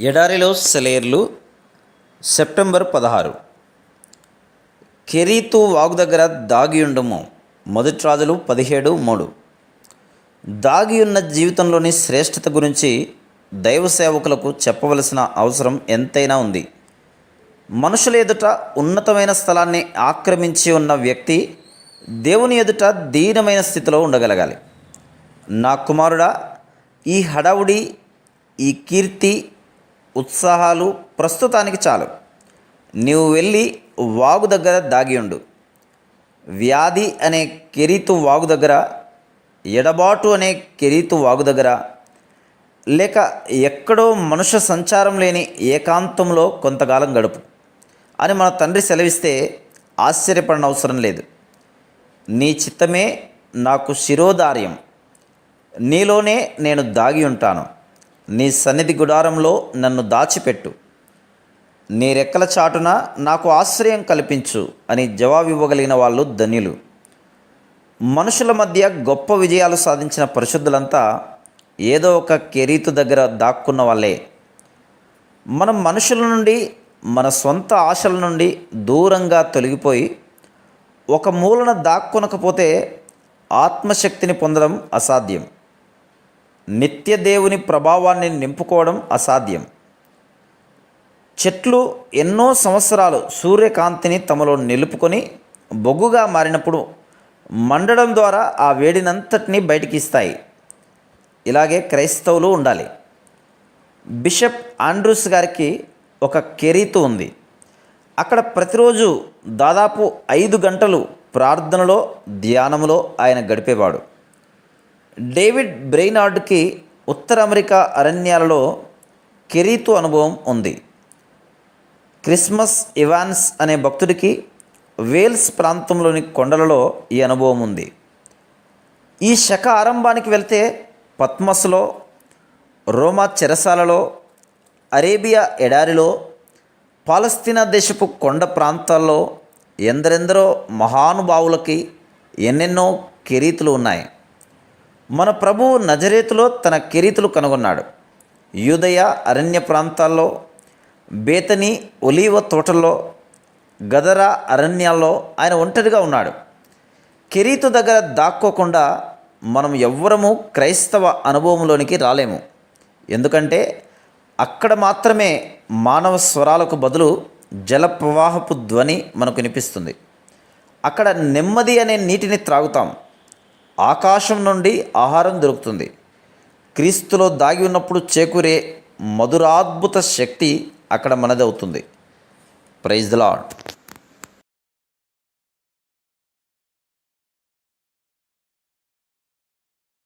ఎడారిలో సెలయేర్లు సెప్టెంబర్ 16. కెరీతు వాగు దగ్గర దాగియుండుము. మొదటి రాజులు 17:3. దాగియున్న జీవితంలోని శ్రేష్టత గురించి దైవ సేవకులకు చెప్పవలసిన అవసరం ఎంతైనా ఉంది. మనుషుల ఎదుట ఉన్నతమైన స్థలాన్ని ఆక్రమించి ఉన్న వ్యక్తి దేవుని ఎదుట దీనమైన స్థితిలో ఉండగలగాలి. నా కుమారుడా, ఈ హడావుడి, ఈ కీర్తి, ఉత్సాహాలు ప్రస్తుతానికి చాలు. నీవు వెళ్ళి వాగు దగ్గర దాగియుండు. వ్యాధి అనే కెరీతు వాగు దగ్గర, ఎడబాటు అనే కెరీతు వాగు దగ్గర, లేక ఎక్కడో మనుష్య సంచారం లేని ఏకాంతంలో కొంతకాలం గడుపు అని మన తండ్రి సెలవిస్తే ఆశ్చర్యపడనవసరం లేదు. నీ చిత్తమే నాకు శిరోధార్యం. నీలోనే నేను దాగి ఉంటాను. నీ సన్నిధి గుడారంలో నన్ను దాచిపెట్టు. నీ రెక్కల చాటున నాకు ఆశ్రయం కల్పించు అని జవాబివ్వగలిగిన వాళ్ళు ధన్యులు. మనుషుల మధ్య గొప్ప విజయాలు సాధించిన పరిశుద్ధులంతా ఏదో ఒక కెరీతు దగ్గర దాక్కున్న వాళ్ళే. మనం మనుషుల నుండి, మన సొంత ఆశల నుండి దూరంగా తొలగిపోయి ఒక మూలన దాక్కునకపోతే ఆత్మశక్తిని పొందడం అసాధ్యం. నిత్య దేవుని ప్రభావాన్ని నింపుకోవడం అసాధ్యం. చెట్లు ఎన్నో సంవత్సరాలు సూర్యకాంతిని తమలో నిలుపుకొని బొగ్గుగా మారినప్పుడు మండడం ద్వారా ఆ వేడినంతటినీ బయటికి ఇస్తాయి. ఇలాగే క్రైస్తవులు ఉండాలి. బిషప్ ఆండ్రూస్ గారికి ఒక కెరీతు ఉంది. అక్కడ ప్రతిరోజు దాదాపు 5 గంటలు ప్రార్థనలో, ధ్యానంలో ఆయన గడిపేవాడు. డేవిడ్ బ్రెయినార్డ్కి ఉత్తర అమెరికా అరణ్యాలలో కెరీతు అనుభవం ఉంది. క్రిస్మస్ ఇవాన్స్ అనే భక్తుడికి వేల్స్ ప్రాంతంలోని కొండలలో ఈ అనుభవం ఉంది. ఈ శక ఆరంభానికి వెళ్తే పద్మస్లో, రోమా చెరసాలలో, అరేబియా ఎడారిలో, పాలస్తీనా దేశపు కొండ ప్రాంతాల్లో ఎందరెందరో మహానుభావులకి ఎన్నెన్నో కెరీతులు ఉన్నాయి. మన ప్రభువు నజరేతులో తన కెరీతులు కనుగొన్నాడు. యూదయ అరణ్య ప్రాంతాల్లో, బేతనీ ఒలీవ తోటల్లో, గదరా అరణ్యాల్లో ఆయన ఒంటరిగా ఉన్నాడు. కెరీతు దగ్గర దాక్కోకుండా మనం ఎవ్వరము క్రైస్తవ అనుభవంలోనికి రాలేము. ఎందుకంటే అక్కడ మాత్రమే మానవ స్వరాలకు బదులు జల ప్రవాహపు ధ్వని మనకు వినిపిస్తుంది. అక్కడ నెమ్మది అనే నీటిని త్రాగుతాం. ఆకాశం నుండి ఆహారం దొరుకుతుంది. క్రీస్తులో దాగి ఉన్నప్పుడు చేకూరే మధురాద్భుత శక్తి అక్కడ మనదవుతుంది. Praise the lord.